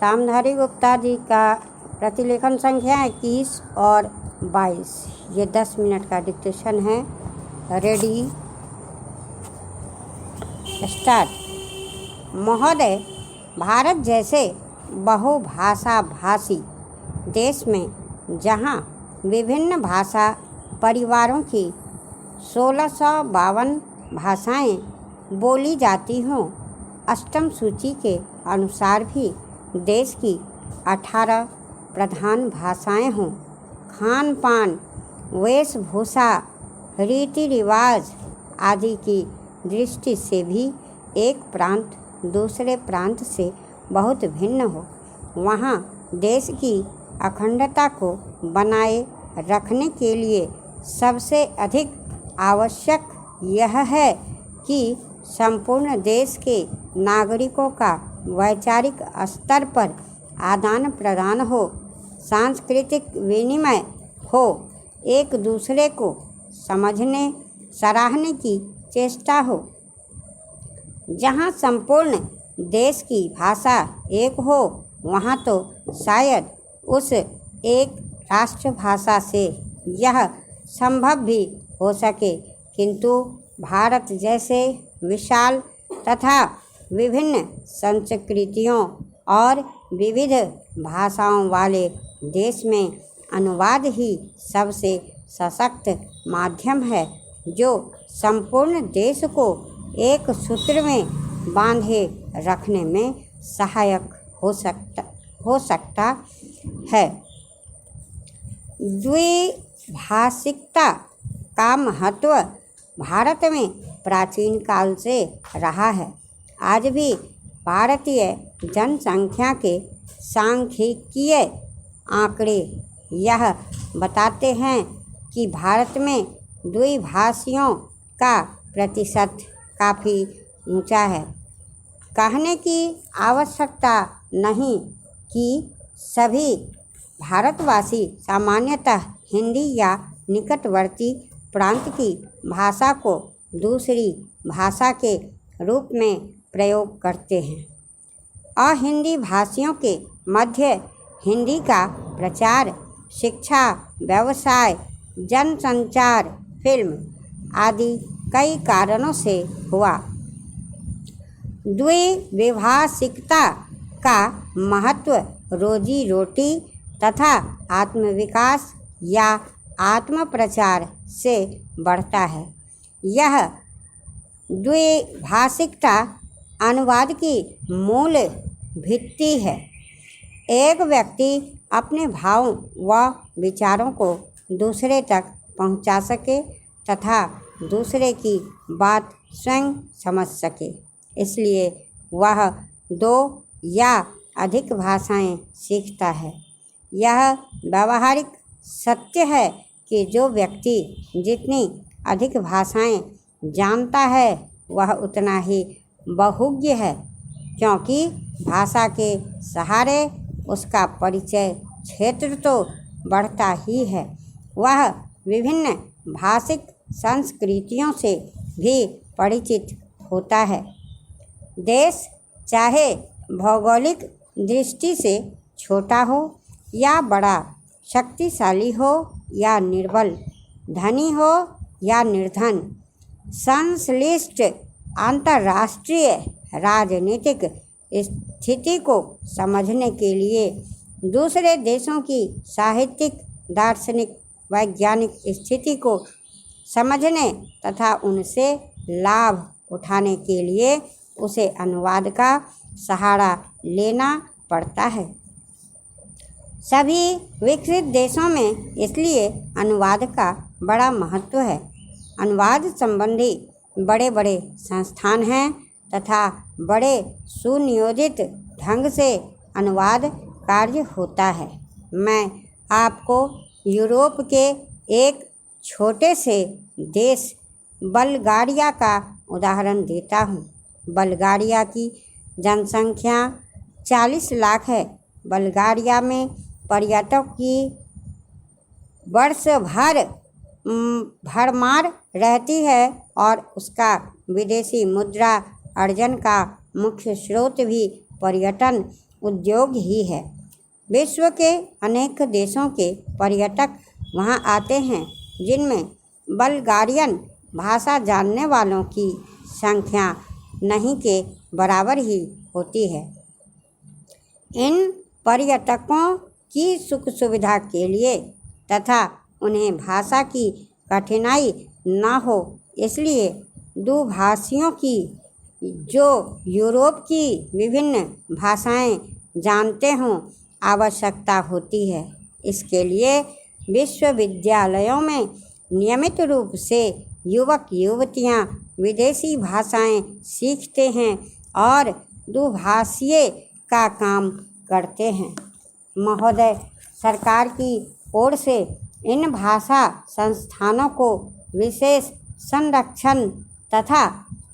तामधारी गुप्ता जी का प्रतिलेखन संख्या 21 और 22। ये 10 मिनट का डिक्टेशन है। Ready start. महोदय, भारत जैसे बहुभाषा भाषी देश में जहाँ विभिन्न भाषा परिवारों की 1652 भाषाएं बोली जाती हों, अष्टम सूची के अनुसार भी देश की 18 प्रधान भाषाएं हों, खान पान, वेशभूषा, रीति रिवाज आदि की दृष्टि से भी एक प्रांत दूसरे प्रांत से बहुत भिन्न हो, वहाँ देश की अखंडता को बनाए रखने के लिए सबसे अधिक आवश्यक यह है कि संपूर्ण देश के नागरिकों का वैचारिक स्तर पर आदान प्रदान हो, सांस्कृतिक विनिमय हो, एक दूसरे को समझने सराहने की चेष्टा हो। जहाँ संपूर्ण देश की भाषा एक हो, वहाँ तो शायद उस एक राष्ट्रभाषा से यह संभव भी हो सके, किंतु भारत जैसे विशाल तथा विभिन्न संस्कृतियों और विविध भाषाओं वाले देश में अनुवाद ही सबसे सशक्त माध्यम है, जो संपूर्ण देश को एक सूत्र में बांधे रखने में सहायक हो सकता है। द्विभाषिकता का महत्व भारत में प्राचीन काल से रहा है। आज भी भारतीय जनसंख्या के सांख्यिकीय आंकड़े यह बताते हैं कि भारत में द्विभाषियों का प्रतिशत काफ़ी ऊंचा है। कहने की आवश्यकता नहीं कि सभी भारतवासी सामान्यतः हिंदी या निकटवर्ती प्रांत की भाषा को दूसरी भाषा के रूप में प्रयोग करते हैं। अहिंदी भाषियों के मध्य हिंदी का प्रचार शिक्षा, व्यवसाय, जनसंचार, फिल्म आदि कई कारणों से हुआ। द्विभाषिकता का महत्व रोजी रोटी तथा आत्मविकास या आत्म प्रचार से बढ़ता है। यह द्विभाषिकता अनुवाद की मूल भित्ति है। एक व्यक्ति अपने भावों व विचारों को दूसरे तक पहुंचा सके तथा दूसरे की बात स्वयं समझ सके, इसलिए वह 2 या अधिक भाषाएं सीखता है। यह व्यावहारिक सत्य है कि जो व्यक्ति जितनी अधिक भाषाएं जानता है वह उतना ही बहुज्ञ है, क्योंकि भाषा के सहारे उसका परिचय क्षेत्र तो बढ़ता ही है, वह विभिन्न भाषिक संस्कृतियों से भी परिचित होता है। देश चाहे भौगोलिक दृष्टि से छोटा हो या बड़ा, शक्तिशाली हो या निर्बल, धनी हो या निर्धन, संश्लिष्ट अंतर्राष्ट्रीय राजनीतिक स्थिति को समझने के लिए दूसरे देशों की साहित्यिक, दार्शनिक, वैज्ञानिक स्थिति को समझने तथा उनसे लाभ उठाने के लिए उसे अनुवाद का सहारा लेना पड़ता है। सभी विकसित देशों में इसलिए अनुवाद का बड़ा महत्व है। अनुवाद संबंधी बड़े बड़े संस्थान हैं तथा बड़े सुनियोजित ढंग से अनुवाद कार्य होता है। मैं आपको यूरोप के एक छोटे से देश बल्गारिया का उदाहरण देता हूँ। बल्गारिया की जनसंख्या 40 लाख है। बल्गारिया में पर्यटकों की वर्ष भर भरमार रहती है और उसका विदेशी मुद्रा अर्जन का मुख्य स्रोत भी पर्यटन उद्योग ही है। विश्व के अनेक देशों के पर्यटक वहां आते हैं, जिनमें बल्गारियन भाषा जानने वालों की संख्या नहीं के बराबर ही होती है। इन पर्यटकों की सुख सुविधा के लिए तथा उन्हें भाषा की कठिनाई न हो, इसलिए दुभाषियों की जो यूरोप की विभिन्न भाषाएं जानते हों आवश्यकता होती है। इसके लिए विश्वविद्यालयों में नियमित रूप से युवक युवतियां विदेशी भाषाएं सीखते हैं और दुभाषीय का काम करते हैं। महोदय, सरकार की ओर से इन भाषा संस्थानों को विशेष संरक्षण तथा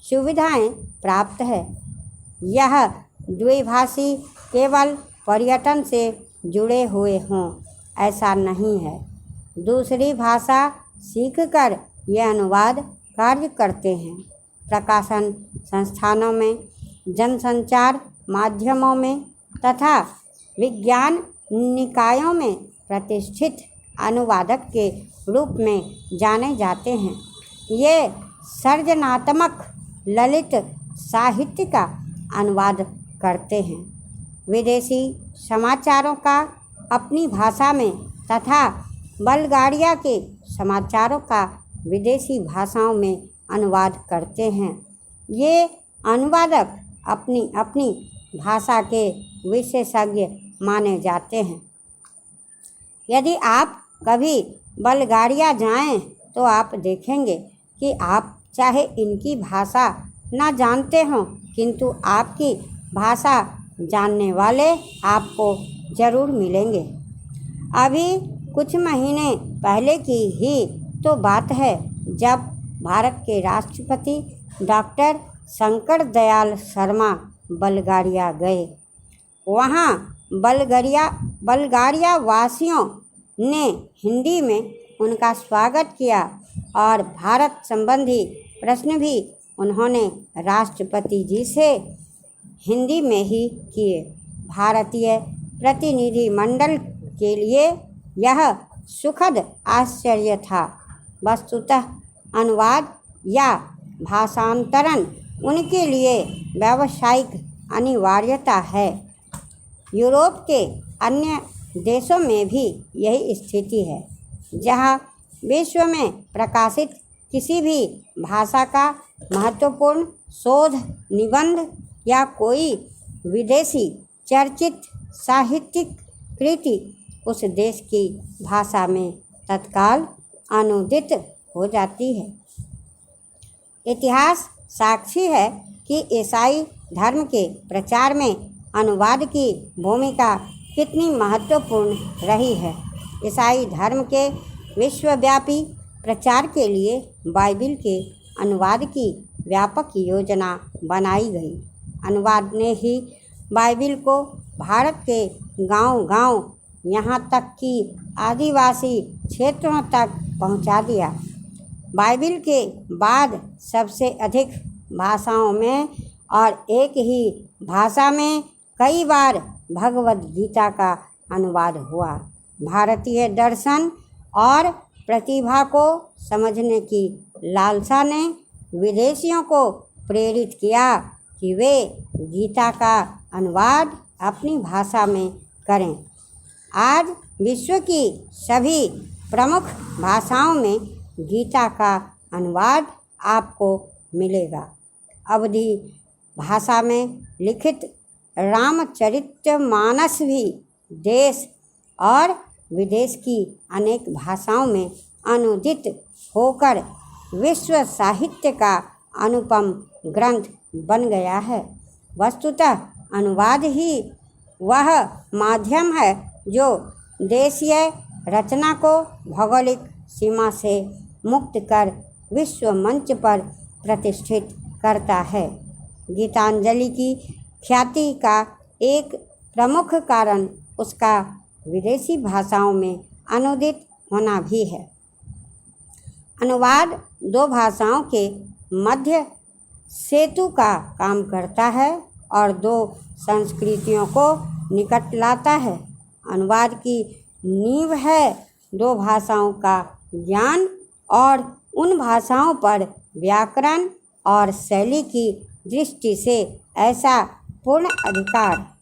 सुविधाएं प्राप्त है। यह द्विभाषी केवल पर्यटन से जुड़े हुए हों ऐसा नहीं है। दूसरी भाषा सीखकर ये अनुवाद कार्य करते हैं। प्रकाशन संस्थानों में, जनसंचार माध्यमों में तथा विज्ञान निकायों में प्रतिष्ठित अनुवादक के रूप में जाने जाते हैं। ये सृजनात्मक ललित साहित्य का अनुवाद करते हैं। विदेशी समाचारों का अपनी भाषा में तथा बल्गारिया के समाचारों का विदेशी भाषाओं में अनुवाद करते हैं। ये अनुवादक अपनी अपनी भाषा के विशेषज्ञ माने जाते हैं। यदि आप कभी बल्गारिया जाएं तो आप देखेंगे कि आप चाहे इनकी भाषा ना जानते हों, किंतु आपकी भाषा जानने वाले आपको ज़रूर मिलेंगे। अभी कुछ महीने पहले की ही तो बात है जब भारत के राष्ट्रपति डॉक्टर शंकर दयाल शर्मा बल्गारिया गए। वहाँ बल्गारिया वासियों ने हिंदी में उनका स्वागत किया और भारत संबंधी प्रश्न भी उन्होंने राष्ट्रपति जी से हिंदी में ही किए। भारतीय प्रतिनिधिमंडल के लिए यह सुखद आश्चर्य था। वस्तुतः अनुवाद या भाषांतरण उनके लिए व्यावसायिक अनिवार्यता है। यूरोप के अन्य देशों में भी यही स्थिति है, जहाँ विश्व में प्रकाशित किसी भी भाषा का महत्वपूर्ण शोध निबंध या कोई विदेशी चर्चित साहित्यिक कृति उस देश की भाषा में तत्काल अनुदित हो जाती है। इतिहास साक्षी है कि ईसाई धर्म के प्रचार में अनुवाद की भूमिका कितनी महत्वपूर्ण रही है। ईसाई धर्म के विश्वव्यापी प्रचार के लिए बाइबिल के अनुवाद की व्यापक योजना बनाई गई। अनुवाद ने ही बाइबिल को भारत के गांव-गांव, यहाँ तक कि आदिवासी क्षेत्रों तक पहुँचा दिया। बाइबिल के बाद सबसे अधिक भाषाओं में और एक ही भाषा में कई बार भगवद गीता का अनुवाद हुआ। भारतीय दर्शन और प्रतिभा को समझने की लालसा ने विदेशियों को प्रेरित किया कि वे गीता का अनुवाद अपनी भाषा में करें। आज विश्व की सभी प्रमुख भाषाओं में गीता का अनुवाद आपको मिलेगा। अवधी भाषा में लिखित रामचरितमानस भी देश और विदेश की अनेक भाषाओं में अनुदित होकर विश्व साहित्य का अनुपम ग्रंथ बन गया है। वस्तुतः अनुवाद ही वह माध्यम है जो देशीय रचना को भौगोलिक सीमा से मुक्त कर विश्व मंच पर प्रतिष्ठित करता है। गीतांजलि की ख्याति का एक प्रमुख कारण उसका विदेशी भाषाओं में अनुदित होना भी है। अनुवाद दो भाषाओं के मध्य सेतु का काम करता है और दो संस्कृतियों को निकट लाता है। अनुवाद की नींव है दो भाषाओं का ज्ञान और उन भाषाओं पर व्याकरण और शैली की दृष्टि से ऐसा पूर्ण अधिकार